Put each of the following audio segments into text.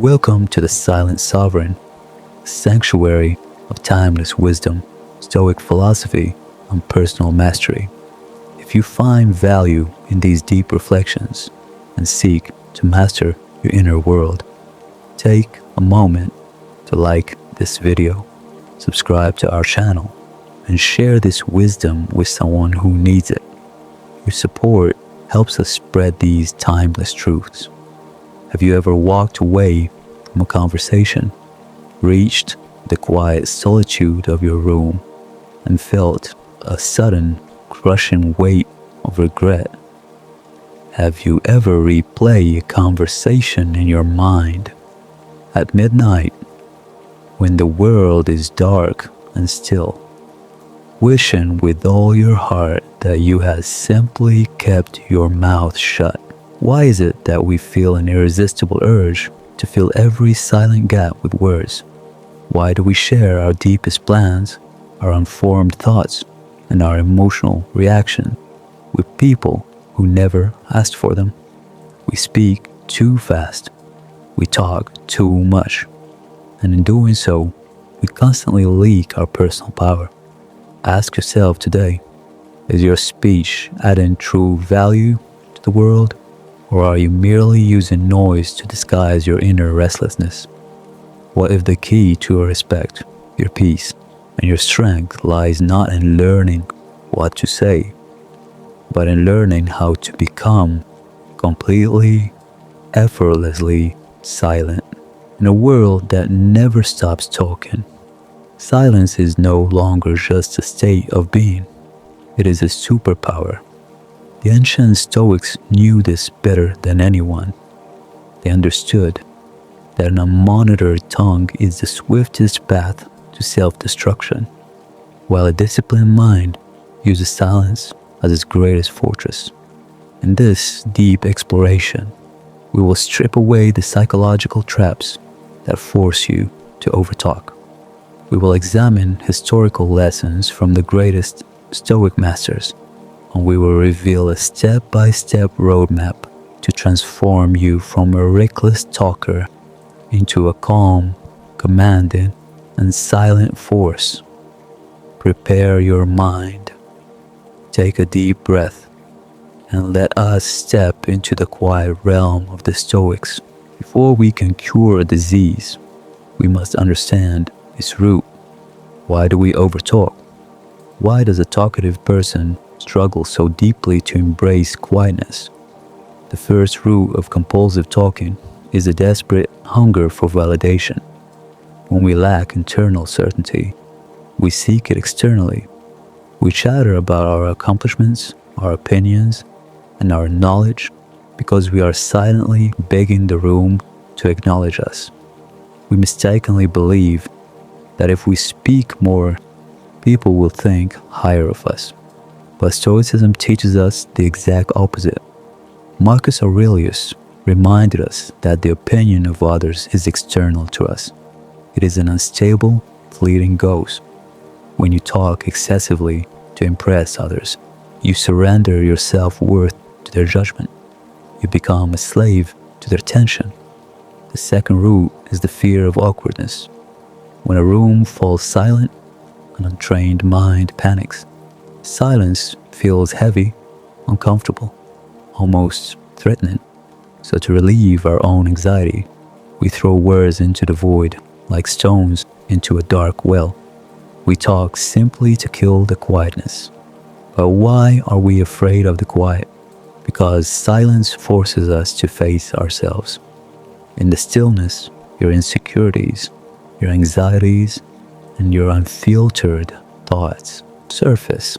Welcome to the Silent Sovereign, sanctuary of timeless wisdom, Stoic philosophy, and personal mastery. If you find value in these deep reflections and seek to master your inner world, take a moment to like this video, subscribe to our channel, and share this wisdom with someone who needs it. Your support helps us spread these timeless truths. Have you ever walked away from a conversation, reached the quiet solitude of your room, and felt a sudden, crushing weight of regret? Have you ever replayed a conversation in your mind at midnight when the world is dark and still, wishing with all your heart that you had simply kept your mouth shut? Why is it that we feel an irresistible urge to fill every silent gap with words? Why do we share our deepest plans, our unformed thoughts, and our emotional reaction with people who never asked for them? We speak too fast. We talk too much. And in doing so, we constantly leak our personal power. Ask yourself today, is your speech adding true value to the world? Or are you merely using noise to disguise your inner restlessness? What if the key to your respect, your peace, and your strength lies not in learning what to say, but in learning how to become completely, effortlessly silent in a world that never stops talking? Silence is no longer just a state of being. It is a superpower. The ancient Stoics knew this better than anyone. They understood that an unmonitored tongue is the swiftest path to self-destruction, while a disciplined mind uses silence as its greatest fortress. In this deep exploration, we will strip away the psychological traps that force you to overtalk. We will examine historical lessons from the greatest Stoic masters, and we will reveal a step-by-step roadmap to transform you from a reckless talker into a calm, commanding, and silent force. Prepare your mind. Take a deep breath, and let us step into the quiet realm of the Stoics. Before we can cure a disease, we must understand its root. Why do we overtalk? Why does a talkative person struggle so deeply to embrace quietness? The first root of compulsive talking is a desperate hunger for validation. When we lack internal certainty, we seek it externally. We chatter about our accomplishments, our opinions, and our knowledge because we are silently begging the room to acknowledge us. We mistakenly believe that if we speak more, people will think higher of us. But Stoicism teaches us the exact opposite. Marcus Aurelius reminded us that the opinion of others is external to us. It is an unstable, fleeting ghost. When you talk excessively to impress others, you surrender your self-worth to their judgment. You become a slave to their tension. The second root is the fear of awkwardness. When a room falls silent, an untrained mind panics. Silence feels heavy, uncomfortable, almost threatening. So to relieve our own anxiety, we throw words into the void like stones into a dark well. We talk simply to kill the quietness. But why are we afraid of the quiet? Because silence forces us to face ourselves. In the stillness, your insecurities, your anxieties, and your unfiltered thoughts surface.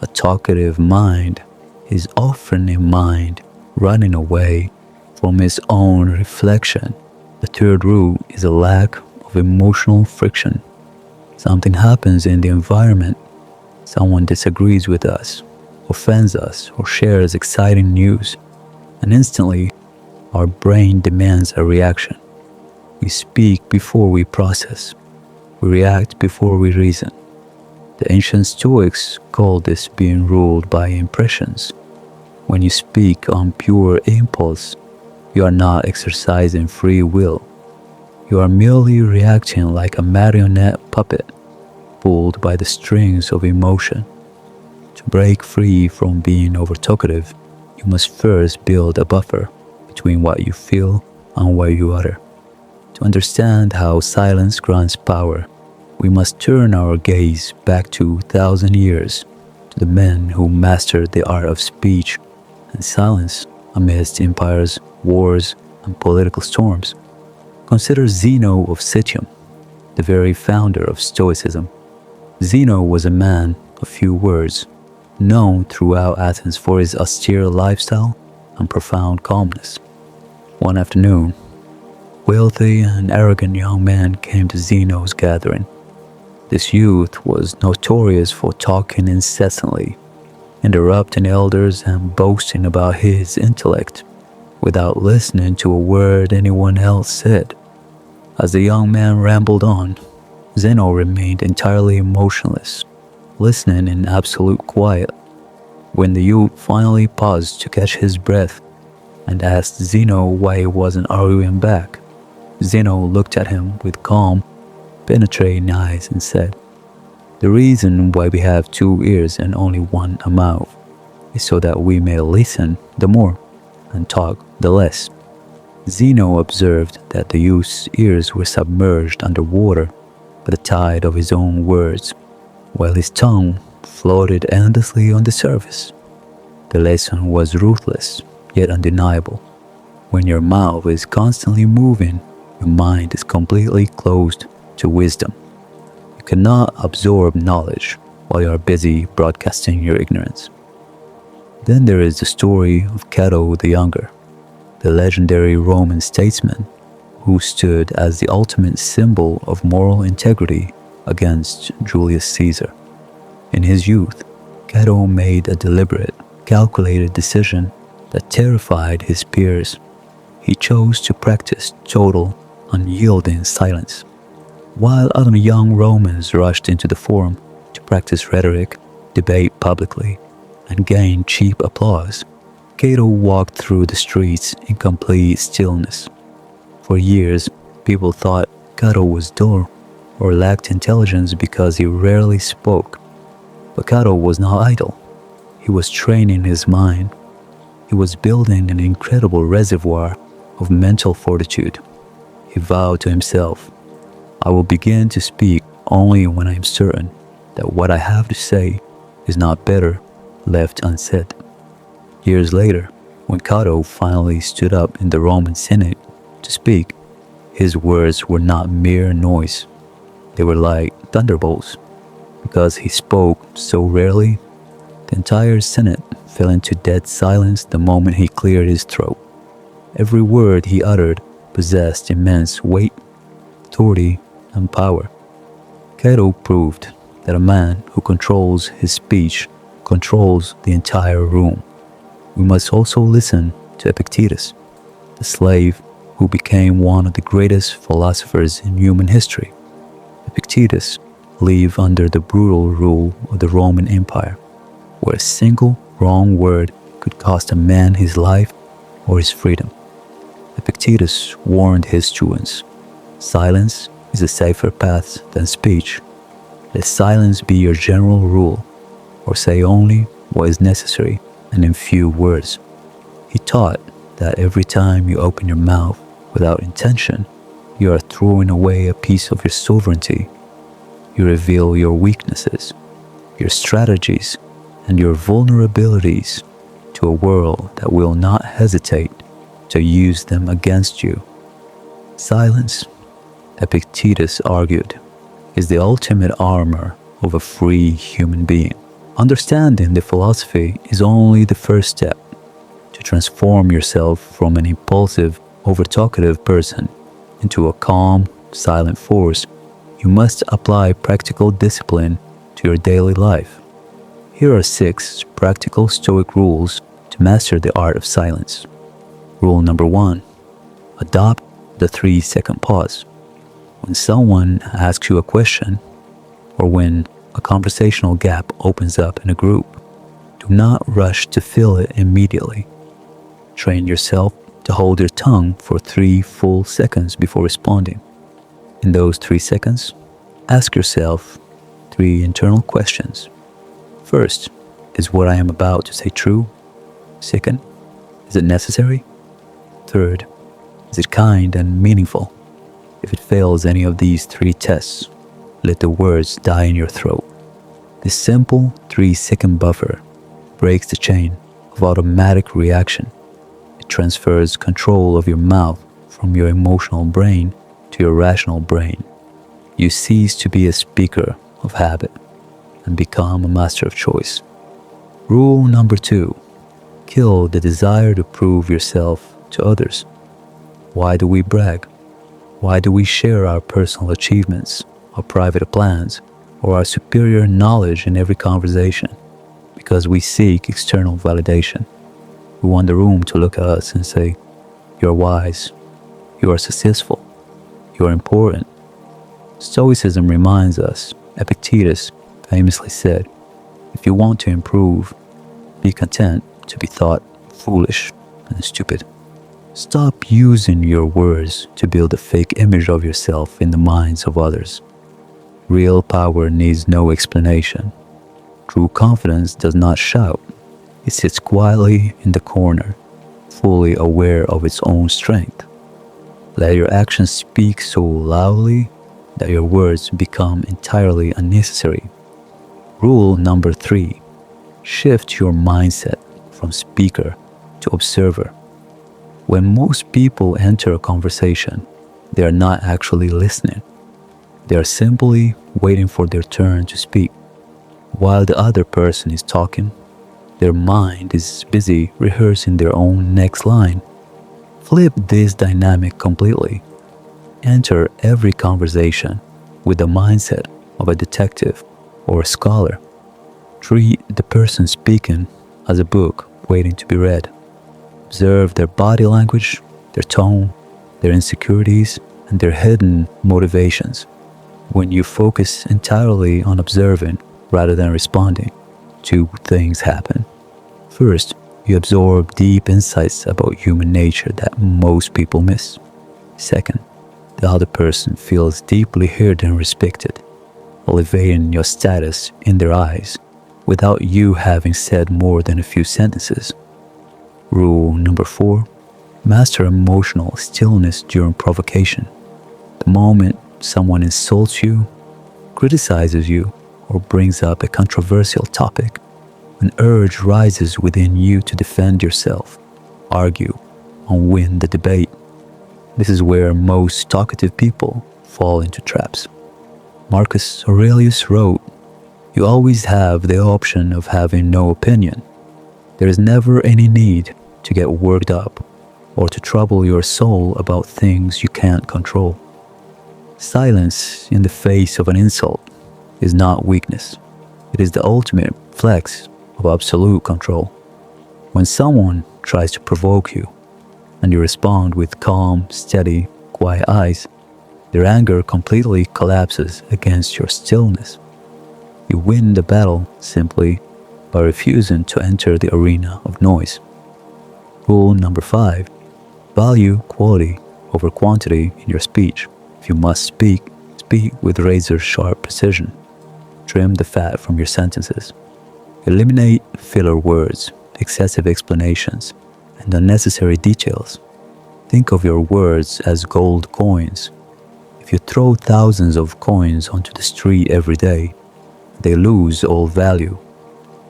A talkative mind is often a mind running away from its own reflection. The third root is a lack of emotional friction. Something happens in the environment. Someone disagrees with us, offends us, or shares exciting news, and instantly our brain demands a reaction. We speak before we process. We react before we reason. The ancient Stoics called this being ruled by impressions. When you speak on pure impulse, You are not exercising free will. You are merely reacting like a marionette puppet pulled by the strings of emotion. To break free from being over-talkative, you must first build a buffer between what you feel and what you utter. To understand how silence grants power, we must turn our gaze back 2,000 years to the men who mastered the art of speech and silence amidst empires, wars, and political storms. Consider Zeno of Citium, the very founder of Stoicism. Zeno was a man of few words, known throughout Athens for his austere lifestyle and profound calmness. One afternoon, a wealthy and arrogant young man came to Zeno's gathering. This youth was notorious for talking incessantly, interrupting elders and boasting about his intellect without listening to a word anyone else said. As the young man rambled on, Zeno remained entirely motionless, listening in absolute quiet. When the youth finally paused to catch his breath and asked Zeno why he wasn't arguing back, Zeno looked at him with calm, penetrating eyes and said, "The reason why we have 2 ears and only one mouth is so that we may listen the more and talk the less." Zeno observed that the youth's ears were submerged underwater by the tide of his own words, while his tongue floated endlessly on the surface. The lesson was ruthless, yet undeniable. When your mouth is constantly moving, your mind is completely closed to wisdom. You cannot absorb knowledge while you are busy broadcasting your ignorance. Then there is the story of Cato the Younger, the legendary Roman statesman who stood as the ultimate symbol of moral integrity against Julius Caesar. In his youth, Cato made a deliberate, calculated decision that terrified his peers. He chose to practice total, unyielding silence. While other young Romans rushed into the forum to practice rhetoric, debate publicly, and gain cheap applause, Cato walked through the streets in complete stillness. For years, people thought Cato was dull or lacked intelligence because he rarely spoke. But Cato was not idle. He was training his mind. He was building an incredible reservoir of mental fortitude. He vowed to himself, "I will begin to speak only when I am certain that what I have to say is not better left unsaid." Years later, when Cato finally stood up in the Roman Senate to speak, his words were not mere noise. They were like thunderbolts. Because he spoke so rarely, the entire Senate fell into dead silence the moment he cleared his throat. Every word he uttered possessed immense weight, authority, and power. Cato proved that a man who controls his speech controls the entire room. We must also listen to Epictetus, the slave who became one of the greatest philosophers in human history. Epictetus lived under the brutal rule of the Roman Empire, where a single wrong word could cost a man his life or his freedom. Epictetus warned his students, "Silence is a safer path than speech. Let silence be your general rule, or say only what is necessary and in few words." He taught that every time you open your mouth without intention, you are throwing away a piece of your sovereignty. You reveal your weaknesses, your strategies, and your vulnerabilities to a world that will not hesitate to use them against you. Silence, Epictetus argued, is the ultimate armor of a free human being. Understanding the philosophy is only the first step. To transform yourself from an impulsive, over-talkative person into a calm, silent force, you must apply practical discipline to your daily life. Here are 6 practical Stoic rules to master the art of silence. Rule number 1. Adopt the 3-second pause. When someone asks you a question, or when a conversational gap opens up in a group, do not rush to fill it immediately. Train yourself to hold your tongue for 3 full seconds before responding. In those 3 seconds, ask yourself 3 internal questions. First, is what I am about to say true? Second, is it necessary? Third, is it kind and meaningful? If it fails any of these 3 tests, let the words die in your throat. This simple 3-second buffer breaks the chain of automatic reaction. It transfers control of your mouth from your emotional brain to your rational brain. You cease to be a speaker of habit and become a master of choice. Rule number 2. Kill the desire to prove yourself to others. Why do we brag? Why do we share our personal achievements, our private plans, or our superior knowledge in every conversation? Because we seek external validation. We want the room to look at us and say, "You're wise, you are successful, you are important." Stoicism reminds us, Epictetus famously said, "If you want to improve, be content to be thought foolish and stupid." Stop using your words to build a fake image of yourself in the minds of others. Real power needs no explanation. True confidence does not shout. It sits quietly in the corner, fully aware of its own strength. Let your actions speak so loudly that your words become entirely unnecessary. Rule number 3. Shift your mindset from speaker to observer. When most people enter a conversation, they are not actually listening. They are simply waiting for their turn to speak. While the other person is talking, their mind is busy rehearsing their own next line. Flip this dynamic completely. Enter every conversation with the mindset of a detective or a scholar. Treat the person speaking as a book waiting to be read. Observe their body language, their tone, their insecurities, and their hidden motivations. When you focus entirely on observing rather than responding, 2 things happen. First, you absorb deep insights about human nature that most people miss. Second, the other person feels deeply heard and respected, elevating your status in their eyes without you having said more than a few sentences. Rule number 4. Master emotional stillness during provocation. The moment someone insults you, criticizes you, or brings up a controversial topic, an urge rises within you to defend yourself, argue, and win the debate. This is where most talkative people fall into traps. Marcus Aurelius wrote, "You always have the option of having no opinion. There is never any need to get worked up or to trouble your soul about things you can't control." Silence in the face of an insult is not weakness. It is the ultimate flex of absolute control. When someone tries to provoke you and you respond with calm, steady, quiet eyes, their anger completely collapses against your stillness. You win the battle simply by refusing to enter the arena of noise. Rule number 5. Value quality over quantity in your speech. If you must speak, speak with razor-sharp precision. Trim the fat from your sentences. Eliminate filler words, excessive explanations, and unnecessary details. Think of your words as gold coins. If you throw thousands of coins onto the street every day, they lose all value.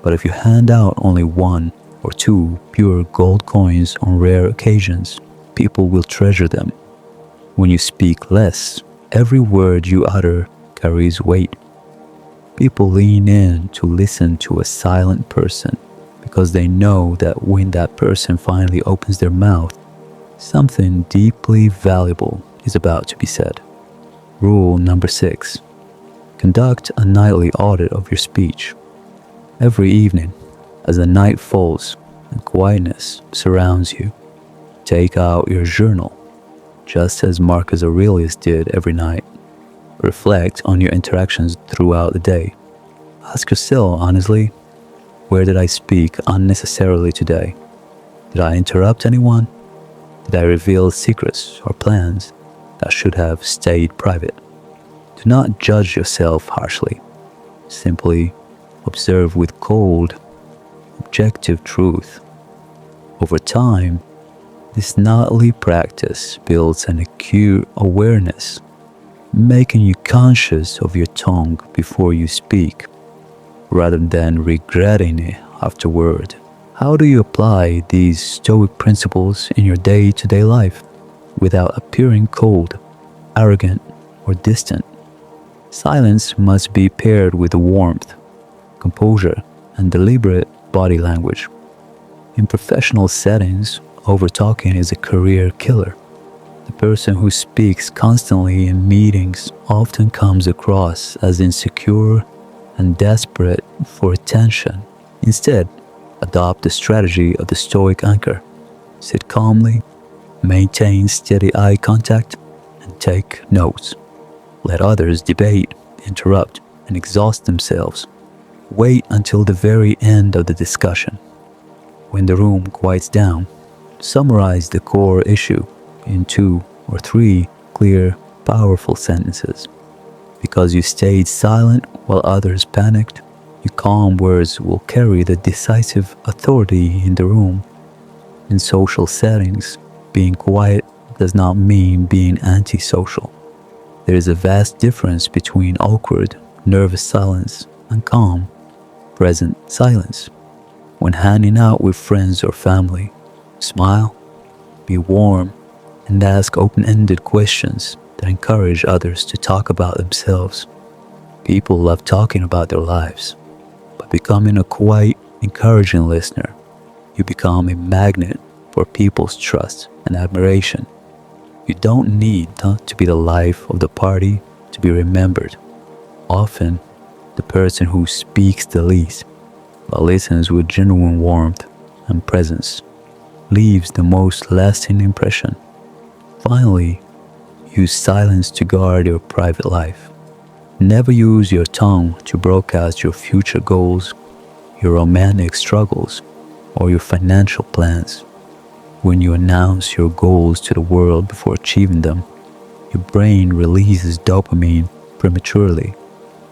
But if you hand out only 1 or 2 pure gold coins on rare occasions, people will treasure them. When you speak less, every word you utter carries weight. People lean in to listen to a silent person because they know that when that person finally opens their mouth, something deeply valuable is about to be said. Rule number 6. Conduct a nightly audit of your speech. Every evening, as the night falls and quietness surrounds you, take out your journal, just as Marcus Aurelius did every night. Reflect on your interactions throughout the day. Ask yourself honestly, where did I speak unnecessarily today? Did I interrupt anyone? Did I reveal secrets or plans that should have stayed private? Do not judge yourself harshly. Simply observe with cold, objective truth. Over time, this nightly practice builds an acute awareness, making you conscious of your tongue before you speak, rather than regretting it afterward. How do you apply these Stoic principles in your day-to-day life without appearing cold, arrogant, or distant? Silence must be paired with warmth, composure, and deliberate body language. In professional settings, overtalking is a career killer. The person who speaks constantly in meetings often comes across as insecure and desperate for attention. Instead, adopt the strategy of the Stoic anchor. Sit calmly, maintain steady eye contact, and take notes. Let others debate, interrupt, and exhaust themselves. Wait until the very end of the discussion. When the room quiets down, summarize the core issue in 2 or 3 clear, powerful sentences. Because you stayed silent while others panicked, your calm words will carry the decisive authority in the room. In social settings, being quiet does not mean being antisocial. There is a vast difference between awkward, nervous silence and calm, present silence. When hanging out with friends or family, smile, be warm, and ask open-ended questions that encourage others to talk about themselves. People love talking about their lives. By becoming a quiet, encouraging listener, you become a magnet for people's trust and admiration. You don't need to be the life of the party to be remembered. Often, the person who speaks the least, but listens with genuine warmth and presence, leaves the most lasting impression. Finally, use silence to guard your private life. Never use your tongue to broadcast your future goals, your romantic struggles, or your financial plans. When you announce your goals to the world before achieving them, your brain releases dopamine prematurely,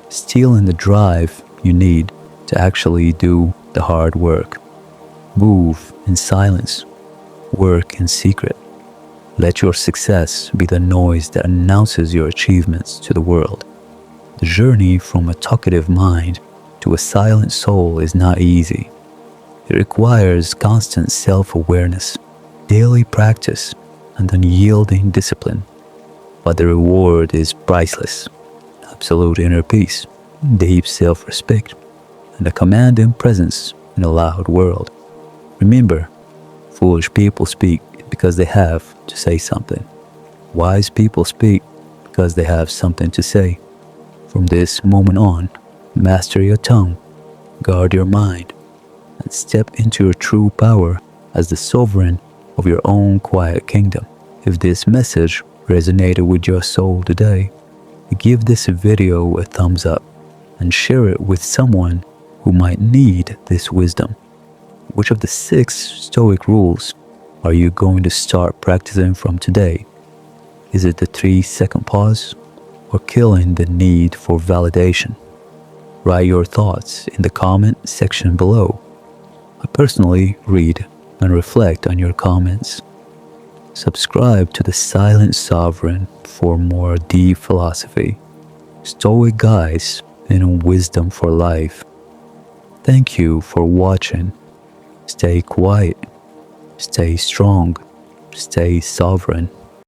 stealing the drive you need to actually do the hard work. Move in silence, work in secret. Let your success be the noise that announces your achievements to the world. The journey from a talkative mind to a silent soul is not easy. It requires constant self-awareness, daily practice, and unyielding discipline. But the reward is priceless. Absolute inner peace, deep self-respect, and a commanding presence in a loud world. Remember, foolish people speak because they have to say something. Wise people speak because they have something to say. From this moment on, master your tongue, guard your mind, and step into your true power as the sovereign of your own quiet kingdom. If this message resonated with your soul today, give this video a thumbs up and share it with someone who might need this wisdom. Which of the 6 Stoic rules are you going to start practicing from today? Is it the 3-second pause or killing the need for validation? Write your thoughts in the comment section below. I personally read and reflect on your comments. Subscribe to the Silent Sovereign for more deep philosophy, Stoic guides, and wisdom for life. Thank you for watching. Stay quiet, stay strong, stay sovereign.